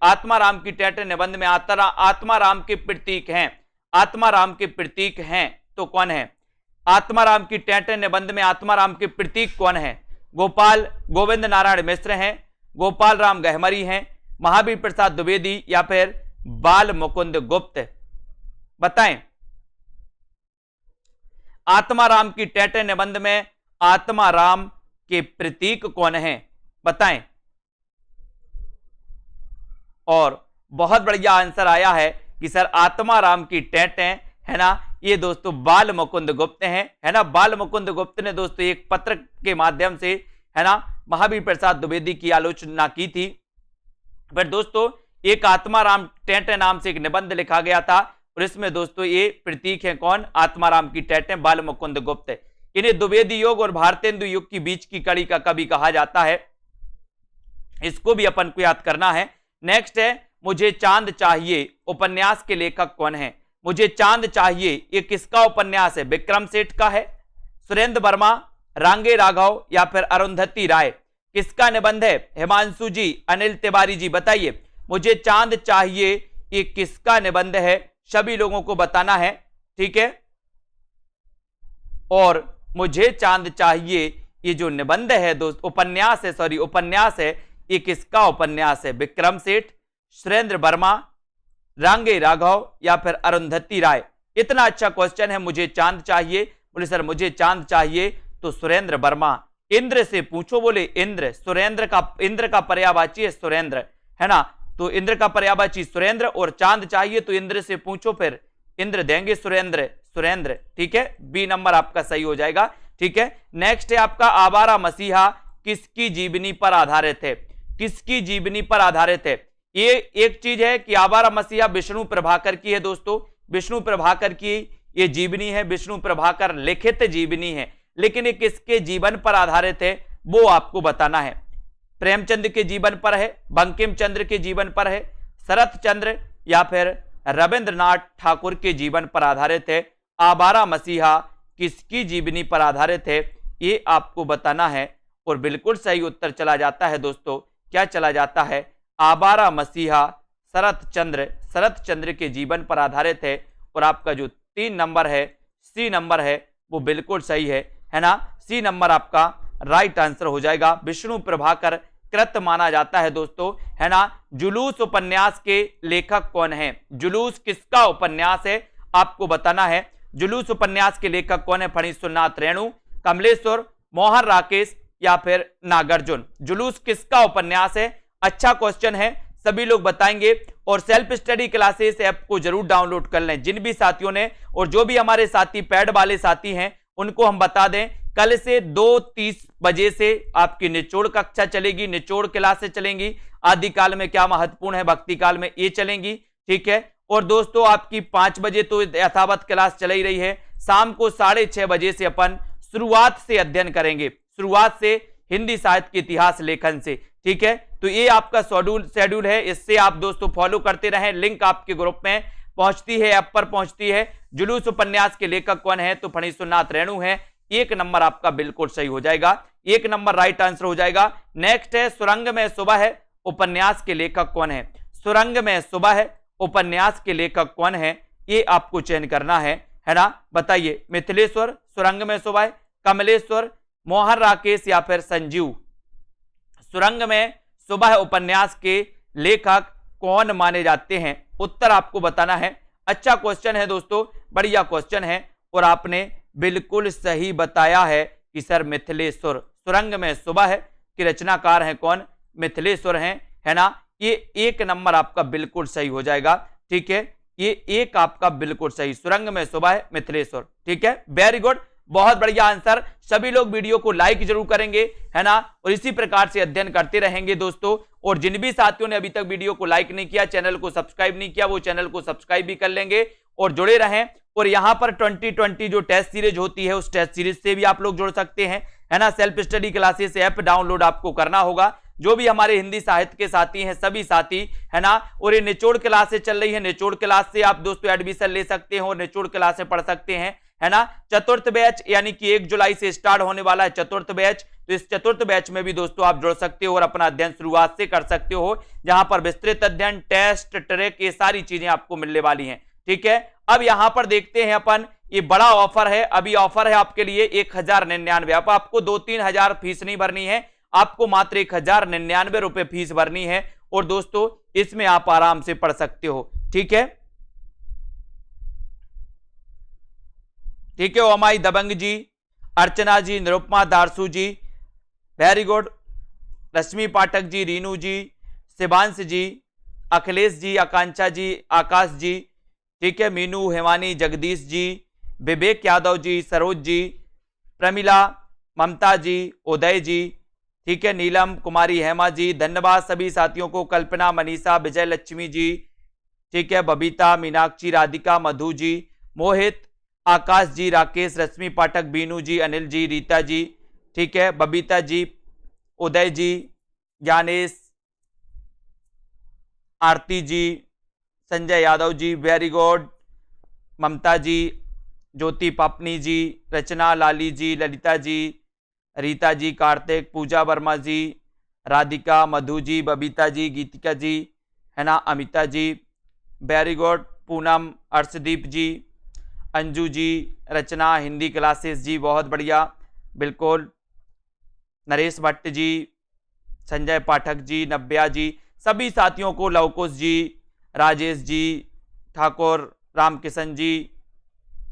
आत्माराम की टेटें निबंध में आत्माराम के प्रतीक हैं, आत्माराम के प्रतीक हैं तो कौन है? आत्माराम की टेटें निबंध में आत्माराम के प्रतीक कौन है? गोपाल गोविंद नारायण मिश्र हैं, गोपाल राम गहमरी हैं, महावीर प्रसाद द्विवेदी या फिर बाल मुकुंद गुप्त? बताएं। आत्माराम की टेटें निबंध में आत्माराम के प्रतीक कौन है? बताएं। और बहुत बढ़िया आंसर आया है कि सर आत्माराम की टेटें, है ना, ये दोस्तों बाल मुकुंद गुप्त हैं, है ना। बाल मुकुंद गुप्त ने दोस्तों एक पत्र के माध्यम से, है ना, महावीर प्रसाद द्विवेदी की आलोचना की थी। पर दोस्तों एक आत्माराम टेटें नाम से एक निबंध लिखा गया था और इसमें दोस्तों ये प्रतीक है कौन? आत्माराम की टेटें, बाल मुकुंद गुप्त। इन्हें द्विवेदी युग और भारतेंदु युग की बीच की कड़ी का कवि कहा जाता है, इसको भी अपन को याद करना है। नेक्स्ट है, मुझे चांद चाहिए उपन्यास के लेखक कौन है? मुझे चांद चाहिए ये किसका उपन्यास है? विक्रम सेठ का है, सुरेंद्र वर्मा, रांगे राघव या फिर अरुंधति राय? किसका निबंध है? हिमांशु जी, अनिल तिवारी जी, बताइए। मुझे चांद चाहिए ये किसका निबंध है? सभी लोगों को बताना है, ठीक है। और मुझे चांद चाहिए ये जो निबंध है दोस्त, उपन्यास है, उपन्यास है, ये किसका उपन्यास है? विक्रम सेठ, सुरेंद्र वर्मा, रांगे राघव या फिर अरुंधति राय? इतना अच्छा क्वेश्चन है, मुझे चांद चाहिए। बोले सर मुझे चांद चाहिए तो सुरेंद्र वर्मा। इंद्र से पूछो, बोले इंद्र, इंद्र का पर्यायवाची है सुरेंद्र, है ना। तो इंद्र का पर्यायवाची सुरेंद्र और चांद चाहिए तो इंद्र से पूछो, फिर इंद्र देंगे सुरेंद्र, ठीक है। बी नंबर आपका सही हो जाएगा, ठीक है। नेक्स्ट है आपका, आवारा मसीहा किसकी जीवनी पर आधारित है? किसकी जीवनी पर आधारित है? ये एक चीज है कि आवारा मसीहा विष्णु प्रभाकर की है दोस्तों, विष्णु प्रभाकर की ये जीवनी है, विष्णु प्रभाकर लिखित जीवनी है। लेकिन ये किसके जीवन पर आधारित है वो आपको बताना है। प्रेमचंद के जीवन पर है, बंकिम चंद्र के जीवन पर है, शरत चंद्र या फिर रविंद्रनाथ ठाकुर के जीवन पर आधारित है? आवारा मसीहा किसकी जीवनी पर आधारित है ये आपको बताना है। और बिल्कुल सही उत्तर चला जाता है दोस्तों, क्या चला जाता है? आवारा मसीहा शरत चंद्र के जीवन पर आधारित है। और आपका जो 3 नंबर है, सी नंबर है, वो बिल्कुल सही है ना। सी नंबर आपका राइट आंसर हो जाएगा। विष्णु प्रभाकर कृत माना जाता है दोस्तों, है ना। जुलूस उपन्यास के लेखक कौन है? जुलूस किसका उपन्यास है आपको बताना है। जुलूस उपन्यास के लेखक कौन है? फणीश्वरनाथ रेणु, कमलेश्वर, मोहन राकेश या फिर नागार्जुन? जुलूस किसका उपन्यास है? अच्छा क्वेश्चन है, सभी लोग बताएंगे। और सेल्फ स्टडी क्लासेस ऐप को जरूर डाउनलोड कर लें जिन भी साथियों ने, और जो भी हमारे साथी पैड वाले साथी हैं उनको हम बता दें, कल से 2:30 बजे से आपकी निचोड़ कक्षा चलेगी, निचोड़ क्लासेस चलेंगी। आदि काल में क्या महत्वपूर्ण है, भक्ति काल में ये चलेंगी, ठीक है। और दोस्तों आपकी 5 बजे तो यथावत क्लास चल ही रही है। शाम को 6:30 बजे से अपन शुरुआत से अध्ययन करेंगे, शुरुआत से हिंदी साहित्य के इतिहास लेखन से, ठीक है। तो ये आपका शेड्यूल है, इससे आप दोस्तों फॉलो करते रहें। लिंक आपके ग्रुप में पहुंचती है, ऐप पर पहुंचती है। जुलूस उपन्यास के लेखक कौन है? तो फणीश्वरनाथ रेणु है। 1 नंबर आपका बिल्कुल सही हो जाएगा, 1 नंबर राइट आंसर हो जाएगा। नेक्स्ट है, सुरंग में सुबह है उपन्यास के लेखक कौन है? सुरंग में सुबह है उपन्यास के लेखक कौन है ये आपको चयन करना है ना। बताइए। मिथिलेश्वर, सुरंग में सुबह, कमलेश्वर, मोहन राकेश या फिर संजीव? सुरंग में सुबह उपन्यास के लेखक कौन माने जाते हैं? उत्तर आपको बताना है। अच्छा क्वेश्चन है दोस्तों, बढ़िया क्वेश्चन है और आपने बिल्कुल सही बताया है कि सर मिथिलेश्वर। सुरंग में सुबह के रचनाकार हैं कौन? मिथिलेश्वर हैं, है ना। ये 1 नंबर आपका बिल्कुल सही हो जाएगा, ठीक है। ये 1 आपका बिल्कुल सही, सुरंग में सुबह मिथिलेश्वर, ठीक है। वेरी गुड, बहुत बढ़िया आंसर। सभी लोग वीडियो को लाइक जरूर करेंगे, है ना, और इसी प्रकार से अध्ययन करते रहेंगे दोस्तों। और जिन भी साथियों ने अभी तक वीडियो को लाइक नहीं किया, चैनल को सब्सक्राइब नहीं किया, वो चैनल को सब्सक्राइब भी कर लेंगे और जुड़े रहें। और यहां पर 2020 जो टेस्ट सीरीज होती है, उस टेस्ट सीरीज से भी आप लोग जुड़ सकते हैं, है ना। Self study classes app download आपको करना होगा। जो भी हमारे हिंदी साहित्य के साथी हैं, सभी साथी, है ना। और ये निचोड़ क्लासेस चल रही है, निचोड़ क्लास से आप दोस्तों एडमिशन ले सकते हैं और निचोड़ क्लास से पढ़ सकते हैं, है ना। चतुर्थ बैच यानी कि 1 जुलाई से स्टार्ट होने वाला है चतुर्थ बैच, तो इस चतुर्थ बैच में भी दोस्तों आप जुड़ सकते हो और अपना अध्ययन शुरुआत से कर सकते हो, जहां पर विस्तृत अध्ययन, टेस्ट, ट्रैक, ये सारी चीजें आपको मिलने वाली हैं, ठीक है। अब यहां पर देखते हैं अपन, ये बड़ा ऑफर है, अभी ऑफर है आपके लिए 1099। अब आपको 2-3 हजार फीस नहीं भरनी है, आपको मात्र 1099 रुपए फीस भरनी है और दोस्तों इसमें आप आराम से पढ़ सकते हो, ठीक है। ठीक है, ओमाई दबंग जी, अर्चना जी, निरुपमा दारसू जी, वेरी गुड, रश्मि पाठक जी, रीनू जी, शिवांश जी, अखिलेश जी, आकांक्षा जी, आकाश जी, ठीक है, मीनू, हेमानी, जगदीश जी, विवेक यादव जी, सरोज जी, प्रमिला, ममता जी, उदय जी, ठीक है, नीलम कुमारी, हेमा जी, धन्यवाद सभी साथियों को। कल्पना, मनीषा, विजय लक्ष्मी जी, ठीक है, बबीता, मीनाक्षी, राधिका, मधु जी, मोहित, आकाश जी, राकेश, रश्मि पाठक, बीनू जी, अनिल जी, रीता जी, ठीक है, बबीता जी, उदय जी, ज्ञानेश, आरती जी, संजय यादव जी, वेरी गुड, ममता जी, ज्योति पापनी जी, रचना, लाली जी, ललिता जी, रीता जी, कार्तिक, पूजा वर्मा जी, राधिका, मधु जी, बबीता जी, गीतिका जी, है ना, अमिता जी, वेरी गुड, पूनम, अर्शदीप जी, अंजू जी, रचना, हिंदी क्लासेस जी, बहुत बढ़िया, बिल्कुल, नरेश भट्ट जी, संजय पाठक जी, नव्या जी, सभी साथियों को, लवकुश जी, राजेश जी, ठाकुर, रामकिशन जी,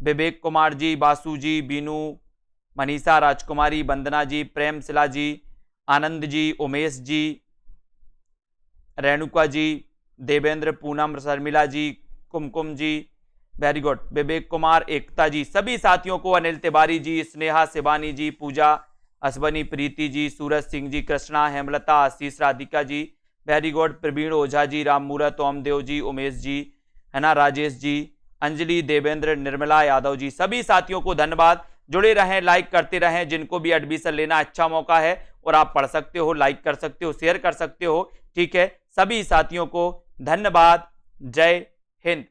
विवेक कुमार जी, बासु जी, बीनू, मनीषा, राजकुमारी, वंदना जी, प्रेम शिला जी, आनंद जी, उमेश जी, रेणुका जी, देवेंद्र, पूनम, शर्मिला जी, कुमकुम जी, वेरी गुड, विवेक कुमार, एकता जी, सभी साथियों को, अनिल तिवारी जी, स्नेहा, शिवानी जी, पूजा, अश्वनी, प्रीति जी, सूरज सिंह जी, कृष्णा, हेमलता, आशीष, राधिका जी, वेरी गुड, प्रवीण ओझा जी, राम मूरत, ओमदेव जी, उमेश जी, है ना, राजेश जी, अंजलि, देवेंद्र, निर्मला यादव जी, सभी साथियों को धन्यवाद। जुड़े रहें, लाइक करते रहें। जिनको भी एडमिशन लेना, अच्छा मौका है और आप पढ़ सकते हो, लाइक कर सकते हो, शेयर कर सकते हो, ठीक है। सभी साथियों को धन्यवाद। जय हिंद।